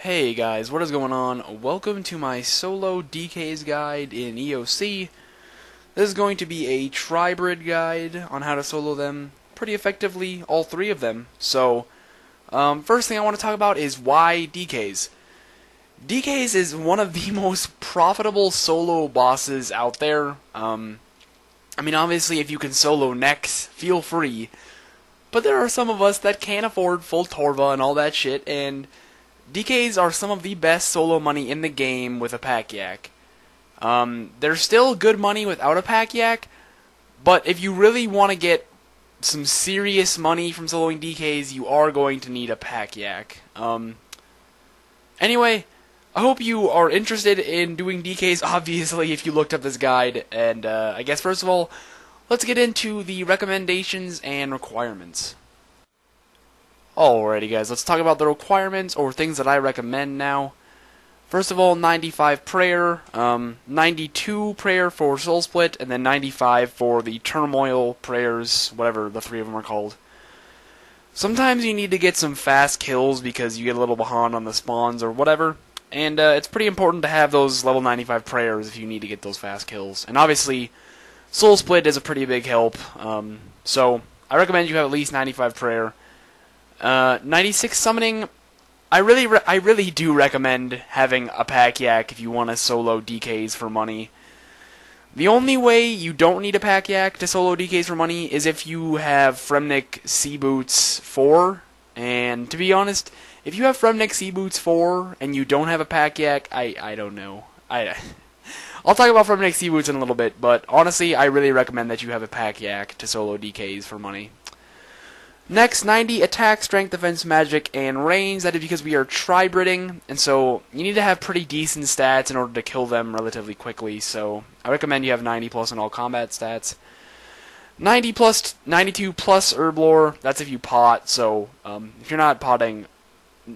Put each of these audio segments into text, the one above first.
Hey guys, what is going on? Welcome to my solo DKS guide in EOC. This is going to be a Tribrid guide on how to solo them pretty effectively, all three of them. So, first thing I want to talk about is why DKS. DKS is one of the most profitable solo bosses out there. I mean, obviously, if you can solo Nex, feel free. But there are some of us that can't afford full Torva and all that shit, and DKs are some of the best solo money in the game with a pack yak. There's still good money without a pack yak, but if you really want to get some serious money from soloing DKs, you are going to need a pack yak. Anyway, I hope you are interested in doing DKs, obviously, if you looked up this guide, and I guess first of all, let's get into the recommendations and requirements. Alrighty guys, let's talk about the requirements or things that I recommend now. First of all, 95 prayer, 92 prayer for soul split, and then 95 for the turmoil prayers, whatever the three of them are called. Sometimes you need to get some fast kills because you get a little behind on the spawns or whatever, and it's pretty important to have those level 95 prayers if you need to get those fast kills. And obviously, soul split is a pretty big help, so I recommend you have at least 95 prayer. 96 summoning, I really do recommend having a pack yak if you want to solo DKs for money. The only way you don't need a pack yak to solo DKs for money is if you have Fremnik Sea Boots 4, and to be honest, if you have Fremnik Sea Boots 4 and you don't have a pack yak, I don't know. I'll talk about Fremnik Sea Boots in a little bit, but honestly, I really recommend that you have a pack yak to solo DKs for money. Next, 90 attack, strength, defense, magic, and range. That is because we are Tribriding, and so you need to have pretty decent stats in order to kill them relatively quickly, so I recommend you have 90 plus in all combat stats. 90 plus, 92 plus herb lore, that's if you pot, so if you're not potting,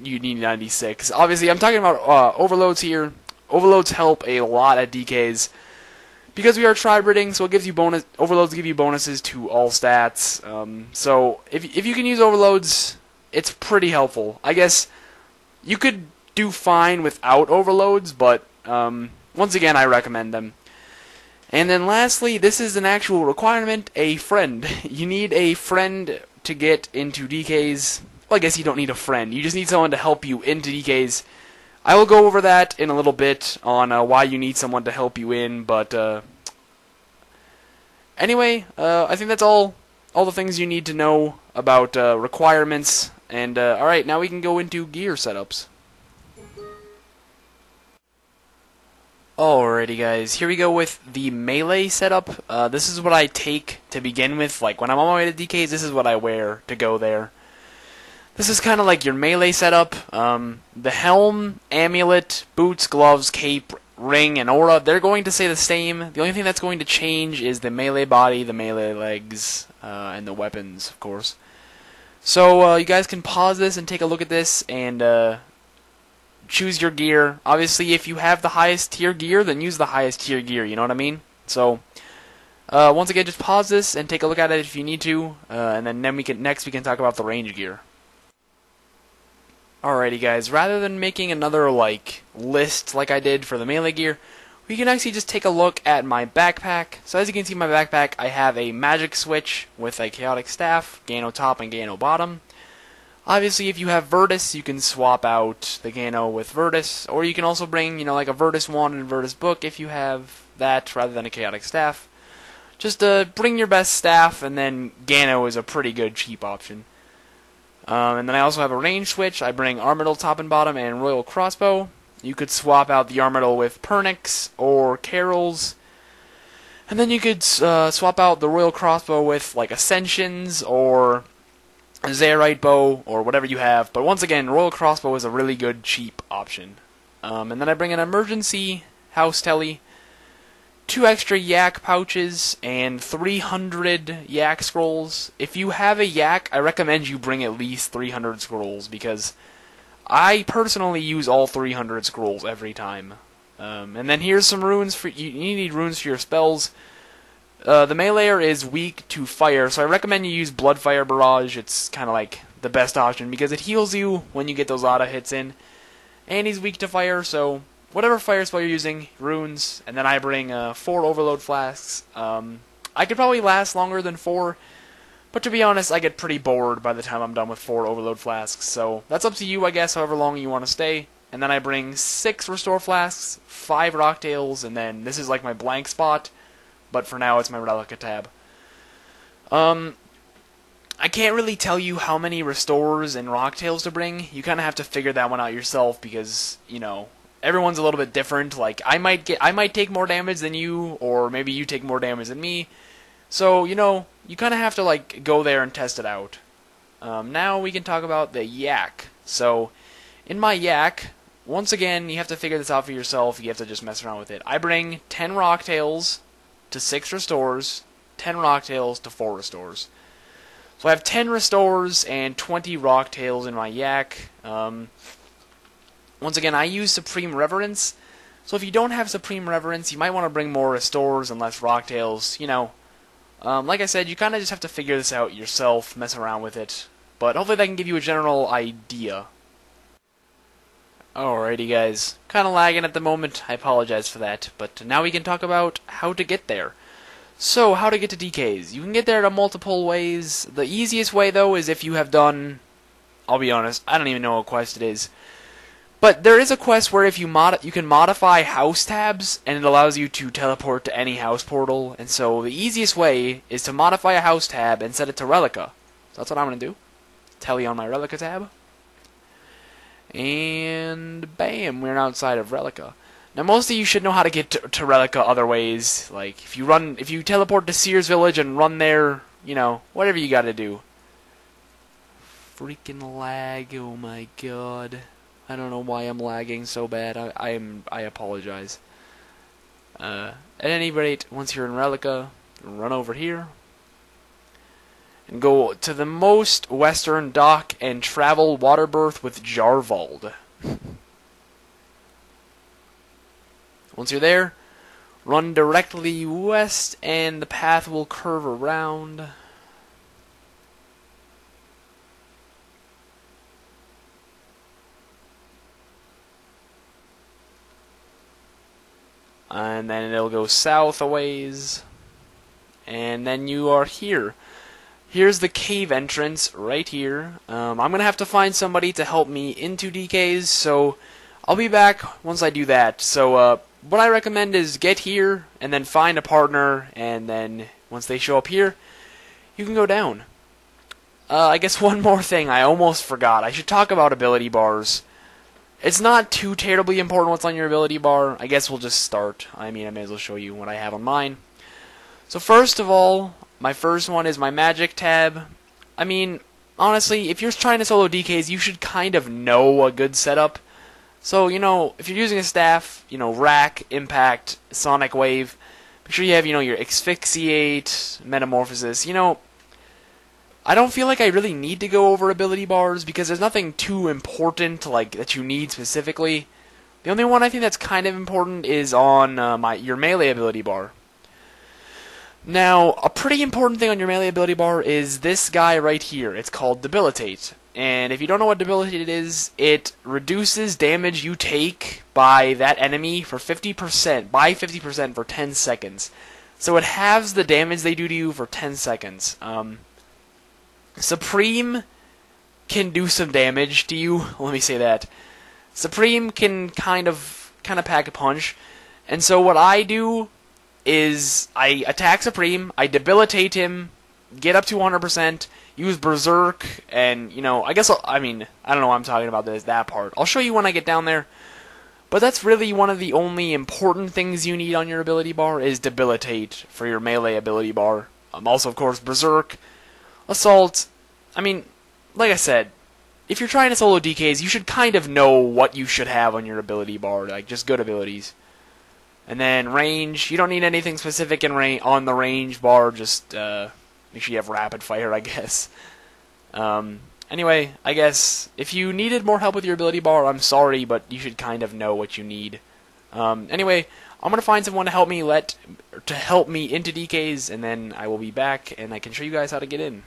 you need 96. Obviously, I'm talking about overloads here. Overloads help a lot at DKs. Because we are Tribriding, so it gives you overloads give you bonuses to all stats. So if you can use overloads, it's pretty helpful. I guess you could do fine without overloads, but once again, I recommend them. And then lastly, this is an actual requirement: a friend. You need a friend to get into DKs. Well, I guess you don't need a friend. You just need someone to help you into DKs. I will go over that in a little bit on why you need someone to help you in, but anyway, I think that's all the things you need to know about requirements, and alright, now we can go into gear setups. Alrighty guys, here we go with the melee setup. This is what I take to begin with. Like, when I'm on my way to DKs, this is what I wear to go there. This is kind of like your melee setup. The helm, amulet, boots, gloves, cape, ring, and aura, they're going to stay the same. The only thing that's going to change is the melee body, the melee legs, and the weapons, of course. So you guys can pause this and take a look at this and choose your gear. Obviously, if you have the highest tier gear, then use the highest tier gear, you know what I mean? So once again, just pause this and take a look at it if you need to, and then next we can talk about the range gear. Alrighty guys, rather than making another list like I did for the melee gear, we can actually just take a look at my backpack. So as you can see in my backpack, I have a magic switch with a chaotic staff, Gano top and Gano bottom. Obviously if you have Virtus, you can swap out the Gano with Virtus, or you can also bring, like a Virtus wand and Virtus book if you have that rather than a chaotic staff. Just bring your best staff, and then Gano is a pretty good cheap option. And then I also have a range switch. I bring Armadil top and bottom and Royal Crossbow. You could swap out the Armadil with Pernix or Carols. And then you could swap out the Royal Crossbow with Ascensions or a Zerite bow or whatever you have. But once again, Royal Crossbow is a really good cheap option. And then I bring an emergency house telly, 2 extra yak pouches, and 300 yak scrolls. If you have a yak, I recommend you bring at least 300 scrolls, because I personally use all 300 scrolls every time. And then here's some runes for you need runes for your spells. The meleeer is weak to fire, so I recommend you use Bloodfire Barrage. It's kind of like the best option because it heals you when you get those auto hits in. and he's weak to fire, so whatever fire spell you're using, runes, and then I bring 4 overload flasks. I could probably last longer than 4, but to be honest, I get pretty bored by the time I'm done with 4 overload flasks, so that's up to you, I guess, however long you want to stay. And then I bring 6 restore flasks, 5 rocktails, and then this is like my blank spot, but for now it's my Relica tab. I can't really tell you how many restores and rocktails to bring. You kind of have to figure that one out yourself because, you know, everyone's a little bit different. Like, I might take more damage than you, or maybe you take more damage than me. So, you know, you kind of have to, like, go there and test it out. Now we can talk about the yak. So, in my yak, once again, you have to figure this out for yourself. You have to just mess around with it. I bring 10 rocktails to 6 restores, 10 rocktails to 4 restores. So I have 10 restores and 20 rocktails in my yak. Once again, I use Supreme Reverence. So if you don't have Supreme Reverence, you might want to bring more restores and less rocktails. You know, like I said, you kind of just have to figure this out yourself, mess around with it. But hopefully that can give you a general idea. Alrighty guys, kind of lagging at the moment, I apologize for that, but now we can talk about how to get there. So, how to get to DKs. You can get there in multiple ways. The easiest way though is if you have done, I'll be honest, I don't even know what quest it is. But there is a quest where if you can modify house tabs, and it allows you to teleport to any house portal, and so the easiest way is to modify a house tab and set it to Relica. So that's what I'm going to do. Tele on my Relica tab. And bam, we're outside of Relica. Now most of you should know how to get to Relica other ways. Like if you teleport to Seers Village and run there, you know, whatever you gotta do. Freaking lag, oh my god. I don't know why I'm lagging so bad. I apologize. At any rate, once you're in Relica, run over here. And go to the most western dock and travel water berth with Jarvald. Once you're there, run directly west and the path will curve around. And then it'll go south a ways. And then you are here. Here's the cave entrance right here. I'm going to have to find somebody to help me into DKs, so I'll be back once I do that. So what I recommend is get here and then find a partner, and then once they show up here, you can go down. I guess one more thing I almost forgot. I should talk about ability bars. It's not too terribly important what's on your ability bar. I guess we'll just start. I mean, I may as well show you what I have on mine. So first of all, my first one is my magic tab. I mean, honestly, if you're trying to solo DKs, you should kind of know a good setup. So, you know, if you're using a staff, you know, rack, impact, sonic wave, make sure you have, you know, your asphyxiate, metamorphosis. You know, I don't feel like I really need to go over ability bars because there's nothing too important, like, that you need specifically. The only one I think that's kind of important is on your melee ability bar. Now, a pretty important thing on your melee ability bar is this guy right here. It's called Debilitate. And if you don't know what Debilitate is, it reduces damage you take by that enemy for 50%, by 50% for 10 seconds. So it halves the damage they do to you for 10 seconds. Supreme can do some damage to you. Let me say that. Supreme can kind of pack a punch. And so what I do is I attack Supreme, I debilitate him, get up to 100%, use Berserk, and, you know, I don't know why I'm talking about that part. I'll show you when I get down there. But that's really one of the only important things you need on your ability bar is Debilitate for your melee ability bar. Also, of course, Berserk, Assault. I mean, like I said, if you're trying to solo DKs, you should kind of know what you should have on your ability bar, like just good abilities. And then range, you don't need anything specific on the range bar, just make sure you have rapid fire, I guess. Anyway, I guess if you needed more help with your ability bar, I'm sorry, but you should kind of know what you need. Anyway, I'm gonna find someone to help me into DKs, and then I will be back and I can show you guys how to get in.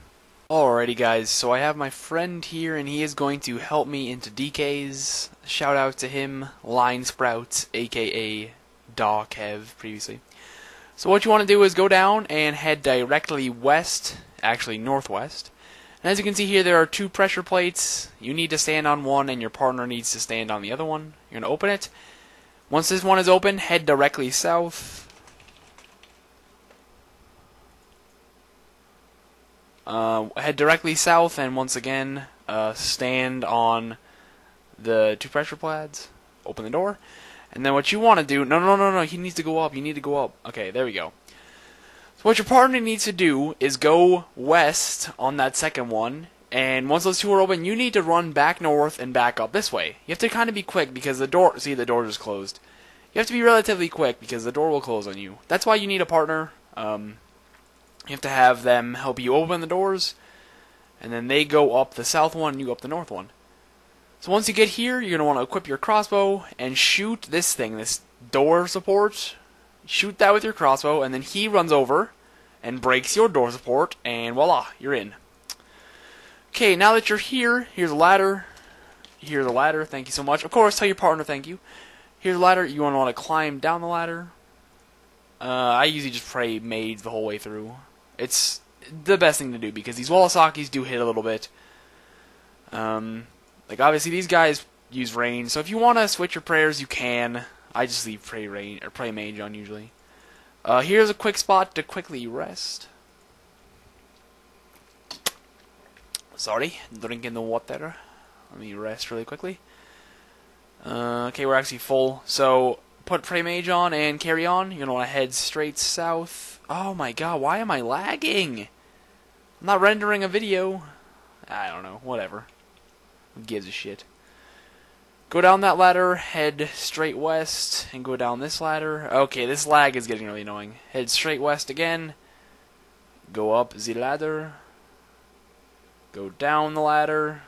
Alrighty guys, so I have my friend here and he is going to help me into DKs. Shout out to him, Line Sprouts, aka Kev previously. So what you want to do is go down and head directly west, actually northwest. And as you can see here, there are two pressure plates. You need to stand on one and your partner needs to stand on the other one. You're going to open it. Once this one is open, head directly south. Head directly south and once again stand on the two pressure pads. Open the door. And then what you want to do... No, he needs to go up. You need to go up. Okay, there we go. So what your partner needs to do is go west on that second one. And once those two are open, you need to run back north and back up this way. You have to kind of be quick because the door... See, the door just closed. You have to be relatively quick because the door will close on you. That's why you need a partner. You have to have them help you open the doors, and then they go up the south one and you go up the north one. So once you get here, you're going to want to equip your crossbow and shoot this thing, this door support. Shoot that with your crossbow, and then he runs over and breaks your door support, and voila, you're in. Okay, now that you're here, here's a ladder. Here's a ladder, thank you so much. Of course, tell your partner thank you. Here's a ladder, you want to climb down the ladder. I usually just pray mage the whole way through. It's the best thing to do because these Walasakis do hit a little bit. Like obviously these guys use range, so if you want to switch your prayers, you can. I just leave pray range or pray mage on usually. Here's a quick spot to quickly rest. Sorry, drinking the water. Let me rest really quickly. Okay, we're actually full, so put pray mage on and carry on. You're gonna want to head straight south. Oh my god, why am I lagging? I'm not rendering a video. I don't know, whatever. Who gives a shit? Go down that ladder, head straight west, and go down this ladder. Okay, this lag is getting really annoying. Head straight west again. Go up the ladder. Go down the ladder.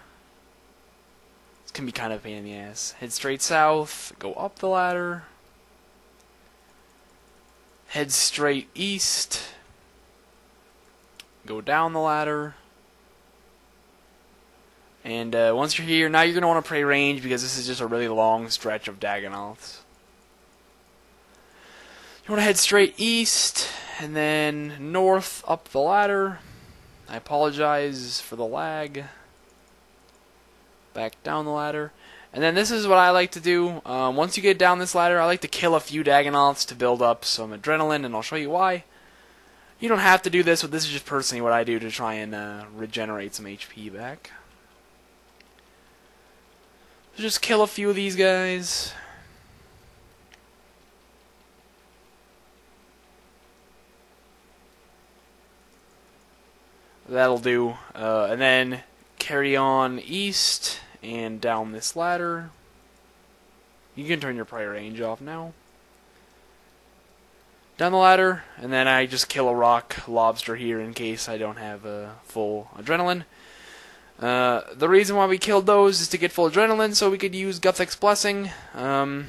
This can be kind of a pain in the ass. Head straight south, go up the ladder. Head straight east. Go down the ladder. And once you're here, now you're going to want to pray range because this is just a really long stretch of Dagannoths. You want to head straight east and then north up the ladder. I apologize for the lag. Back down the ladder. And then this is what I like to do. Once you get down this ladder, I like to kill a few Dagannoths to build up some adrenaline, and I'll show you why. You don't have to do this, but this is just personally what I do to try and regenerate some HP back. So just kill a few of these guys. That'll do. And then carry on east and down this ladder. You can turn your prayer range off now. Down the ladder, and then I just kill a rock lobster here in case I don't have full adrenaline. The reason why we killed those is to get full adrenaline so we could use Guthic's Blessing. I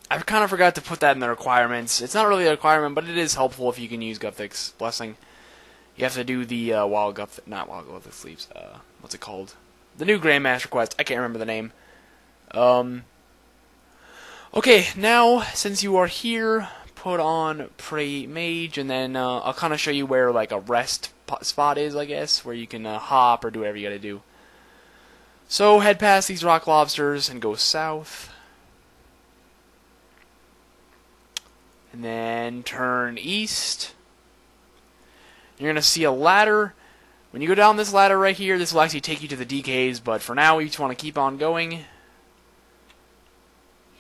kind of forgot to put that in the requirements. It's not really a requirement, but it is helpful if you can use Guthic's Blessing. You have to do the Wild Guthic, not Wild Guthic Sleeps, what's it called? The new Grandmaster quest. I can't remember the name. Okay, now, since you are here, put on Pray Mage, and then I'll kind of show you where, like, a rest spot is, I guess, where you can hop or do whatever you gotta do. So, head past these rock lobsters and go south. And then turn east. You're gonna see a ladder. When you go down this ladder right here, this will actually take you to the DKs, but for now, you just want to keep on going. You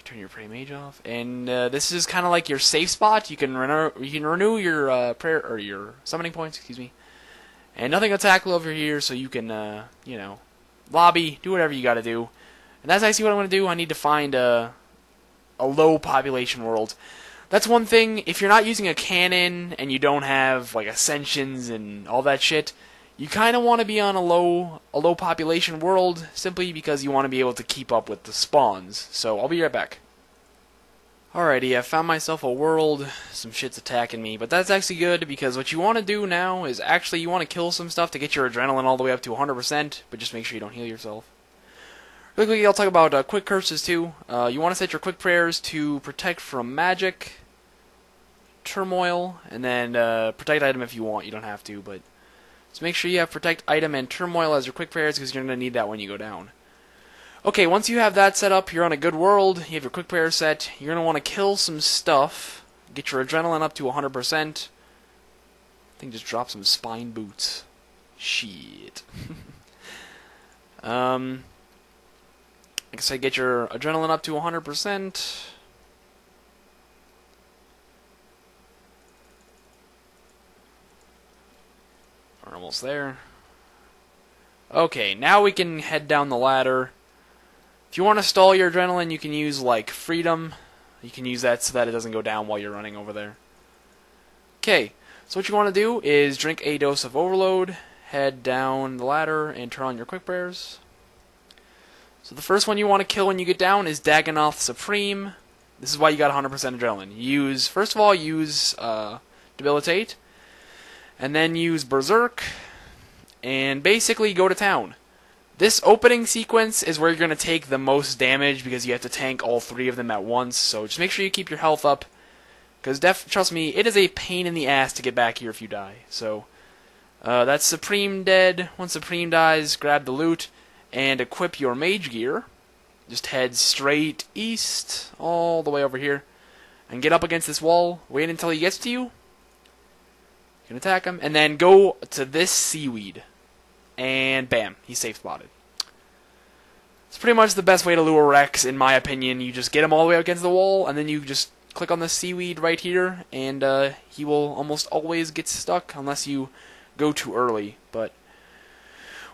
turn your Pray Mage off, and this is kind of like your safe spot. You can renew your prayer or your summoning points, excuse me, and nothing will tackle over here, so you can you know, lobby, do whatever you got to do. And that's actually what I'm going to do. I need to find a low population world. That's one thing. If you're not using a cannon and you don't have like ascensions and all that shit, you kind of want to be on a low population world simply because you want to be able to keep up with the spawns. So I'll be right back. Alrighty, I found myself a world. Some shit's attacking me, but that's actually good because what you want to do now is actually you want to kill some stuff to get your adrenaline all the way up to 100%, but just make sure you don't heal yourself. Really quickly, I'll talk about quick curses too. You want to set your quick prayers to protect from magic, turmoil, and then protect item if you want. You don't have to, but just make sure you have protect item and turmoil as your quick prayers because you're going to need that when you go down. Okay, once you have that set up, you're on a good world, you have your quick prayer set, you're going to want to kill some stuff, get your adrenaline up to 100%. I think just drop some spine boots. Shit. Like I said, get your adrenaline up to 100%. We're almost there. Okay, now we can head down the ladder. If you want to stall your adrenaline, you can use, like, freedom. You can use that so that it doesn't go down while you're running over there. Okay, so what you want to do is drink a dose of overload, head down the ladder, and turn on your quick prayers. So the first one you want to kill when you get down is Dagannoth Supreme. This is why you got 100% adrenaline. First of all, use Debilitate, and then use Berserk, and basically go to town. This opening sequence is where you're going to take the most damage because you have to tank all three of them at once, so just make sure you keep your health up, because trust me, it is a pain in the ass to get back here if you die. So, that's Supreme dead. Once Supreme dies, grab the loot, and equip your mage gear. Just head straight east, all the way over here, and get up against this wall, wait until he gets to you, you can attack him, and then go to this seaweed. And bam, he's safe spotted. It's pretty much the best way to lure Rex, in my opinion. You just get him all the way up against the wall, and then you just click on the seaweed right here, and he will almost always get stuck unless you go too early. But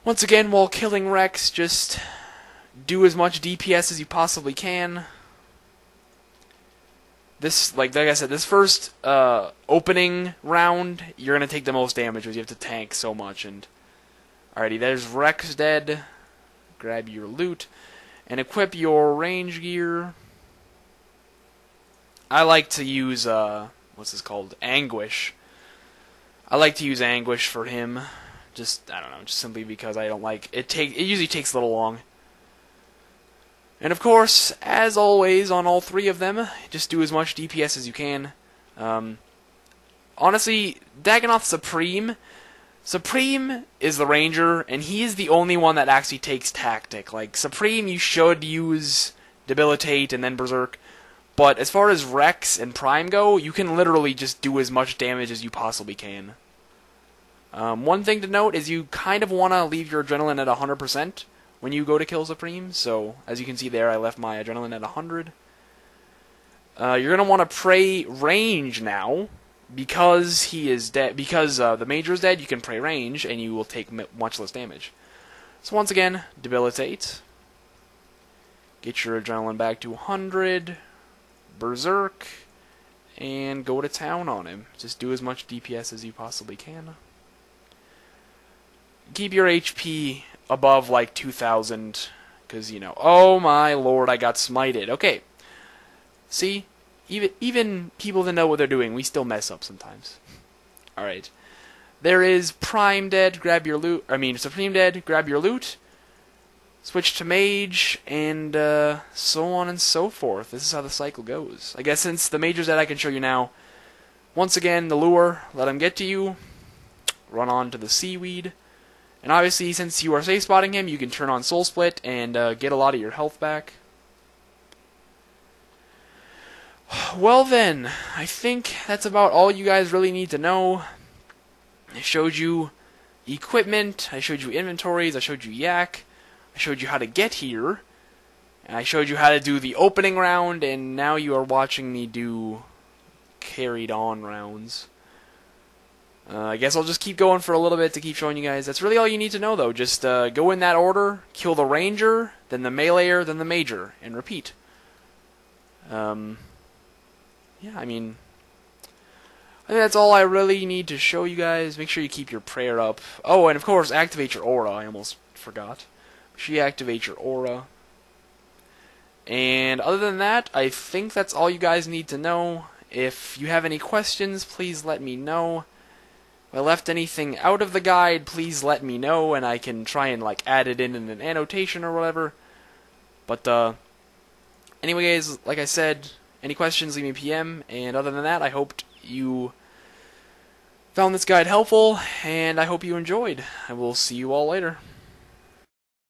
once again, while killing Rex, just do as much DPS as you possibly can. This, like I said, this first opening round, you're gonna take the most damage because you have to tank so much. And alrighty, there's Rex dead. Grab your loot and equip your range gear. I like to use what's this called? Anguish. I like to use Anguish for him. Just I don't know, just simply because I don't like it. It usually takes a little long. And of course, as always on all three of them, just do as much DPS as you can. Honestly, Dagannoth Supreme is the ranger, and he is the only one that actually takes tactic. Like, Supreme, you should use Debilitate and then Berserk, but as far as Rex and Prime go, you can literally just do as much damage as you possibly can. One thing to note is you kind of want to leave your adrenaline at 100% when you go to kill Supreme, so as you can see there, I left my adrenaline at 100. You're going to want to pray range now. Because he is dead, because the Major is dead, you can pray range, and you will take much less damage. So once again, Debilitate. Get your adrenaline back to 100. Berserk. And go to town on him. Just do as much DPS as you possibly can. Keep your HP above, like, 2,000. Because, you know, oh my lord, I got smited. Okay. See? Even people that know what they're doing, we still mess up sometimes. Alright. There is Prime dead, grab your loot. Supreme dead, grab your loot. Switch to Mage, and so on and so forth. This is how the cycle goes. I guess since the Mage's dead, I can show you now. Once again, the lure, let him get to you. Run on to the seaweed. And obviously, since you are safe spotting him, you can turn on Soul Split and get a lot of your health back. Well then, I think that's about all you guys really need to know. I showed you equipment, I showed you inventories, I showed you Yak, I showed you how to get here, and I showed you how to do the opening round, and now you are watching me do carried on rounds. I guess I'll just keep going for a little bit to keep showing you guys. That's really all you need to know though. Just go in that order, kill the Ranger, then the Meleeer, then the Major, and repeat. Yeah, I think that's all I really need to show you guys. Make sure you keep your prayer up. Oh, and of course, activate your aura. I almost forgot. Make sure you activate your aura. And other than that, I think that's all you guys need to know. If you have any questions, please let me know. If I left anything out of the guide, please let me know, and I can try and like add it in an annotation or whatever. But anyway, guys, like I said, any questions, leave me a PM. And other than that, I hoped you found this guide helpful, and I hope you enjoyed. I will see you all later.